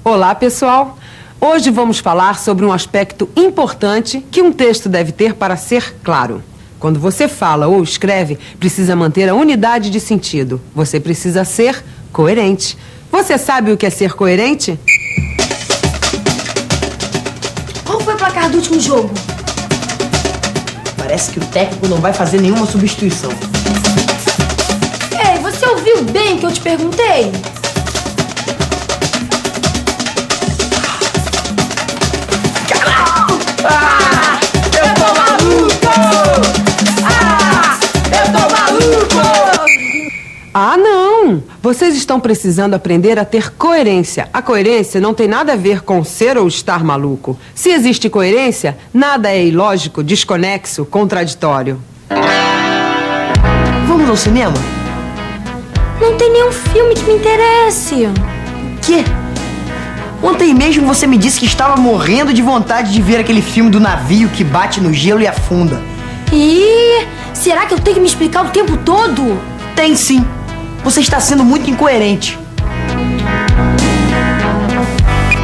Olá, pessoal! Hoje vamos falar sobre um aspecto importante que um texto deve ter para ser claro. Quando você fala ou escreve, precisa manter a unidade de sentido. Você precisa ser coerente. Você sabe o que é ser coerente? Qual foi o placar do último jogo? Parece que o técnico não vai fazer nenhuma substituição. Ei, você ouviu bem o que eu te perguntei? Ah, eu tô maluco! Ah, eu tô maluco! Ah, não! Vocês estão precisando aprender a ter coerência. A coerência não tem nada a ver com ser ou estar maluco. Se existe coerência, nada é ilógico, desconexo, contraditório. Vamos ao cinema? Não tem nenhum filme que me interesse. Quê? Ontem mesmo você me disse que estava morrendo de vontade de ver aquele filme do navio que bate no gelo e afunda. Ih, será que eu tenho que me explicar o tempo todo? Tem sim. Você está sendo muito incoerente.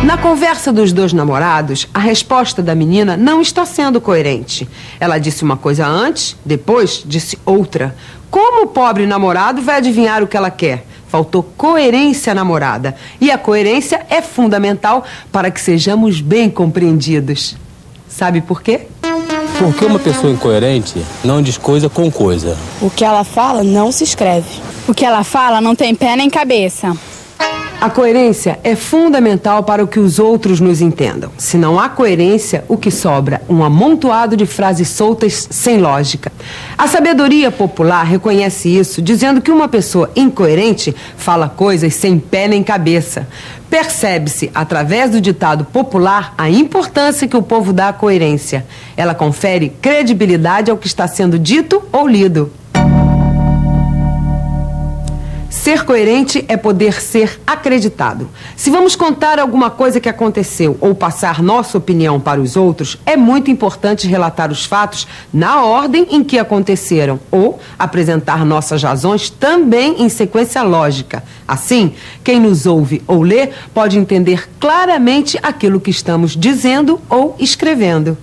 Na conversa dos dois namorados, a resposta da menina não está sendo coerente. Ela disse uma coisa antes, depois disse outra. Como o pobre namorado vai adivinhar o que ela quer? Faltou coerência à namorada. E a coerência é fundamental para que sejamos bem compreendidos. Sabe por quê? Porque uma pessoa incoerente não diz coisa com coisa. O que ela fala não se escreve. O que ela fala não tem pé nem cabeça. A coerência é fundamental para que os outros nos entendam. Se não há coerência, o que sobra? Um amontoado de frases soltas sem lógica. A sabedoria popular reconhece isso, dizendo que uma pessoa incoerente fala coisas sem pé nem cabeça. Percebe-se, através do ditado popular, a importância que o povo dá à coerência. Ela confere credibilidade ao que está sendo dito ou lido. Ser coerente é poder ser acreditado. Se vamos contar alguma coisa que aconteceu ou passar nossa opinião para os outros, é muito importante relatar os fatos na ordem em que aconteceram ou apresentar nossas razões também em sequência lógica. Assim, quem nos ouve ou lê pode entender claramente aquilo que estamos dizendo ou escrevendo.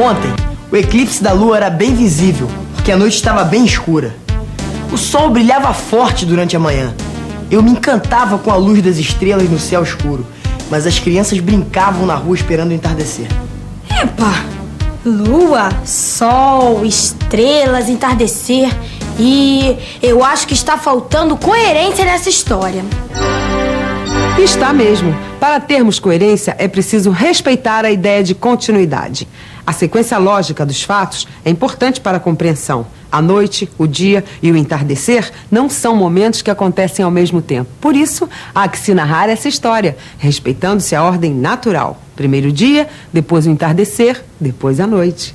Ontem, o eclipse da lua era bem visível, porque a noite estava bem escura. O sol brilhava forte durante a manhã. Eu me encantava com a luz das estrelas no céu escuro, mas as crianças brincavam na rua esperando o entardecer. Epa! Lua, sol, estrelas, entardecer. E eu acho que está faltando coerência nessa história. Está mesmo. Para termos coerência, é preciso respeitar a ideia de continuidade. A sequência lógica dos fatos é importante para a compreensão. A noite, o dia e o entardecer não são momentos que acontecem ao mesmo tempo. Por isso, há que se narrar essa história, respeitando-se a ordem natural. Primeiro o dia, depois o entardecer, depois a noite.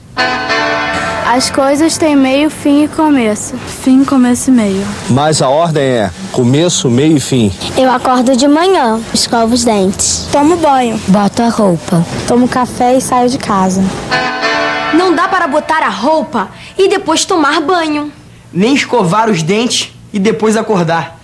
As coisas têm meio, fim e começo. Fim, começo e meio. Mas a ordem é começo, meio e fim. Eu acordo de manhã, escovo os dentes. Tomo banho. Boto a roupa. Tomo café e saio de casa. Não dá para botar a roupa e depois tomar banho. Nem escovar os dentes e depois acordar.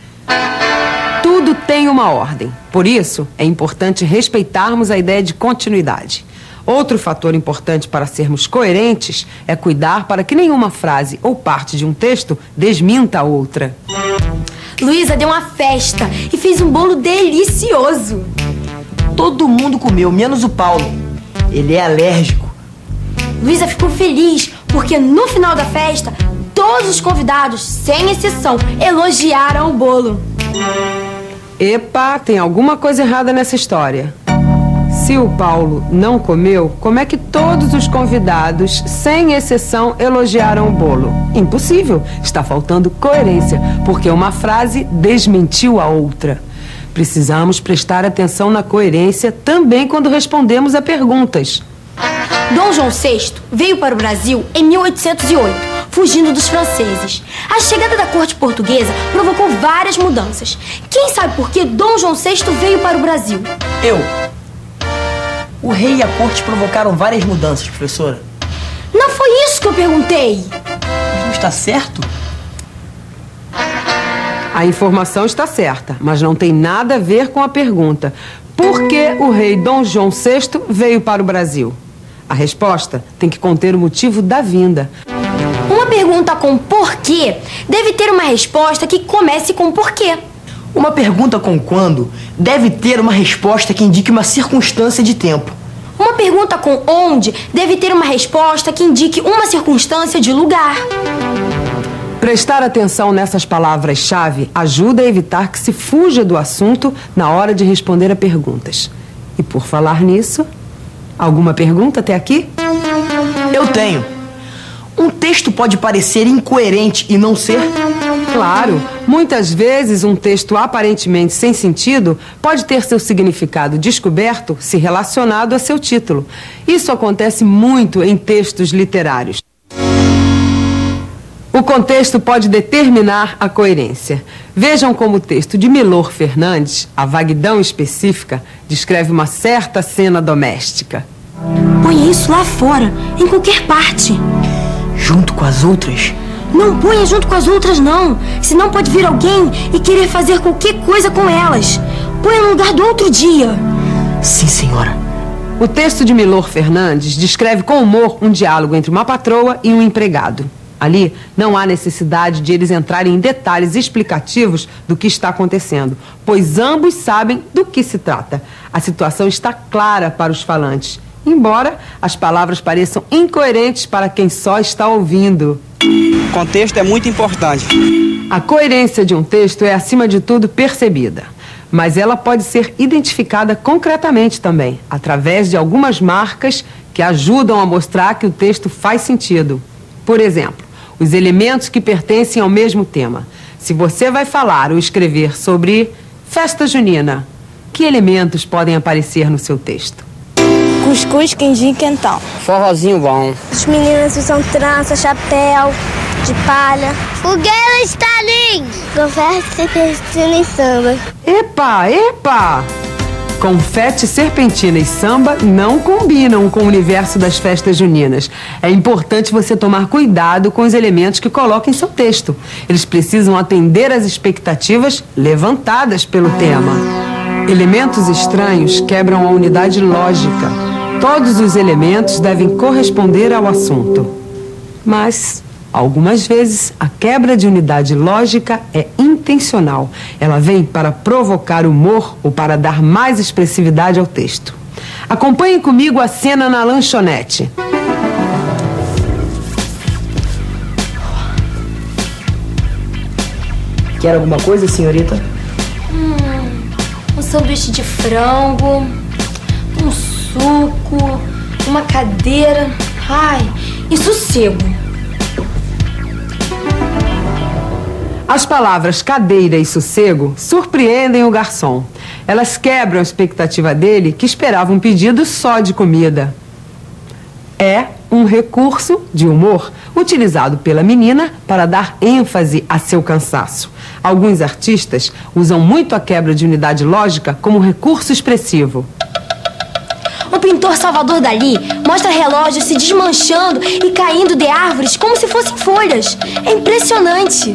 Tudo tem uma ordem. Por isso, é importante respeitarmos a ideia de continuidade. Outro fator importante para sermos coerentes é cuidar para que nenhuma frase ou parte de um texto desminta a outra. Luísa deu uma festa e fez um bolo delicioso. Todo mundo comeu, menos o Paulo. Ele é alérgico. Luísa ficou feliz porque no final da festa, todos os convidados, sem exceção, elogiaram o bolo. Epa, tem alguma coisa errada nessa história. Se o Paulo não comeu, como é que todos os convidados, sem exceção, elogiaram o bolo? Impossível. Está faltando coerência, porque uma frase desmentiu a outra. Precisamos prestar atenção na coerência também quando respondemos a perguntas. Dom João VI veio para o Brasil em 1808, fugindo dos franceses. A chegada da corte portuguesa provocou várias mudanças. Quem sabe por que Dom João VI veio para o Brasil? O rei e a corte provocaram várias mudanças, professora. Não foi isso que eu perguntei. Mas não está certo? A informação está certa, mas não tem nada a ver com a pergunta. Por que o rei Dom João VI veio para o Brasil? A resposta tem que conter o motivo da vinda. Uma pergunta com porquê deve ter uma resposta que comece com porquê. Uma pergunta com quando deve ter uma resposta que indique uma circunstância de tempo. Uma pergunta com onde deve ter uma resposta que indique uma circunstância de lugar. Prestar atenção nessas palavras-chave ajuda a evitar que se fuja do assunto na hora de responder a perguntas. E por falar nisso, alguma pergunta até aqui? Eu tenho. Um texto pode parecer incoerente e não ser? Claro, muitas vezes um texto aparentemente sem sentido pode ter seu significado descoberto se relacionado a seu título. Isso acontece muito em textos literários. O contexto pode determinar a coerência. Vejam como o texto de Milor Fernandes, A Vaguidão Específica, descreve uma certa cena doméstica. Põe isso lá fora, em qualquer parte. Junto com as outras? Não ponha junto com as outras, não. Senão pode vir alguém e querer fazer qualquer coisa com elas. Põe no lugar do outro dia. Sim, senhora. O texto de Milor Fernandes descreve com humor um diálogo entre uma patroa e um empregado. Ali não há necessidade de eles entrarem em detalhes explicativos do que está acontecendo, pois ambos sabem do que se trata. A situação está clara para os falantes, embora as palavras pareçam incoerentes para quem só está ouvindo. O contexto é muito importante. A coerência de um texto é, acima de tudo, percebida, mas ela pode ser identificada concretamente também, através de algumas marcas que ajudam a mostrar que o texto faz sentido. Por exemplo, os elementos que pertencem ao mesmo tema. Se você vai falar ou escrever sobre festa junina, que elementos podem aparecer no seu texto? Cuscuz, quindim e quentão. Forrozinho bom. As meninas usam trança, chapéu, de palha. Fogueira Stalin. Confete, serpentina e samba. Epa, epa! Confete, serpentina e samba não combinam com o universo das festas juninas. É importante você tomar cuidado com os elementos que coloca em seu texto. Eles precisam atender às expectativas levantadas pelo tema. Elementos estranhos quebram a unidade lógica. Todos os elementos devem corresponder ao assunto. Mas, algumas vezes, a quebra de unidade lógica é intencional. Ela vem para provocar humor ou para dar mais expressividade ao texto. Acompanhem comigo a cena na lanchonete. Quer alguma coisa, senhorita? Um sanduíche de frango, um suco, uma cadeira, e sossego. As palavras cadeira e sossego surpreendem o garçom. Elas quebram a expectativa dele, que esperava um pedido só de comida. É um recurso de humor utilizado pela menina para dar ênfase a seu cansaço. Alguns artistas usam muito a quebra de unidade lógica como recurso expressivo. O pintor Salvador Dalí mostra relógios se desmanchando e caindo de árvores como se fossem folhas. É impressionante.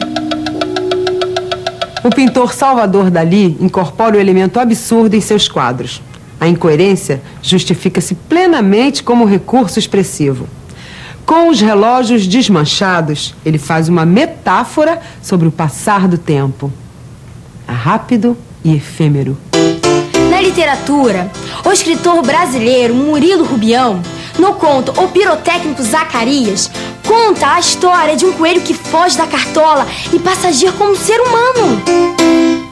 O pintor Salvador Dalí incorpora o elemento absurdo em seus quadros. A incoerência justifica-se plenamente como recurso expressivo. Com os relógios desmanchados, ele faz uma metáfora sobre o passar do tempo. É rápido e efêmero. Na literatura, o escritor brasileiro Murilo Rubião, no conto O Pirotécnico Zacarias, conta a história de um coelho que foge da cartola e passa a agir como um ser humano.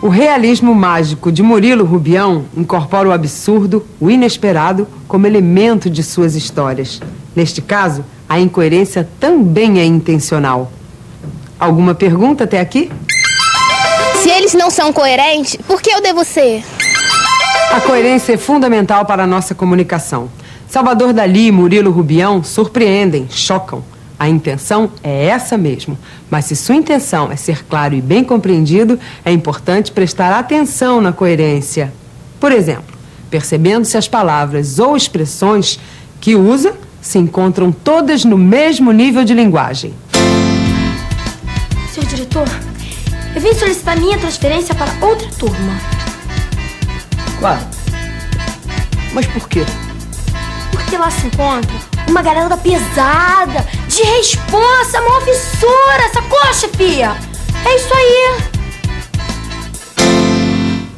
O realismo mágico de Murilo Rubião incorpora o absurdo, o inesperado, como elemento de suas histórias. Neste caso, a incoerência também é intencional. Alguma pergunta até aqui? Se eles não são coerentes, por que eu devo ser? A coerência é fundamental para a nossa comunicação. Salvador Dalí e Murilo Rubião surpreendem, chocam. A intenção é essa mesmo, mas se sua intenção é ser claro e bem compreendido, é importante prestar atenção na coerência. Por exemplo, percebendo se as palavras ou expressões que usa se encontram todas no mesmo nível de linguagem. Senhor diretor, Eu vim solicitar minha transferência para outra turma. Claro. Mas por quê? Porque lá se encontra uma galera pesada, de responsa, mó fissura, sacou, chefia? É isso aí.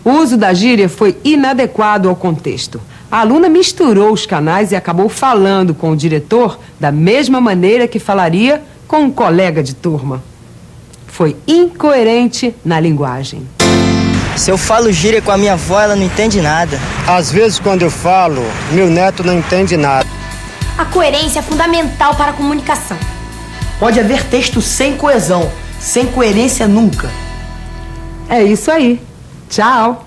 O uso da gíria foi inadequado ao contexto. A aluna misturou os canais e acabou falando com o diretor da mesma maneira que falaria com um colega de turma. Foi incoerente na linguagem. Se eu falo gíria com a minha avó, ela não entende nada. Às vezes, quando eu falo, meu neto não entende nada. A coerência é fundamental para a comunicação. Pode haver texto sem coesão, sem coerência nunca. É isso aí. Tchau!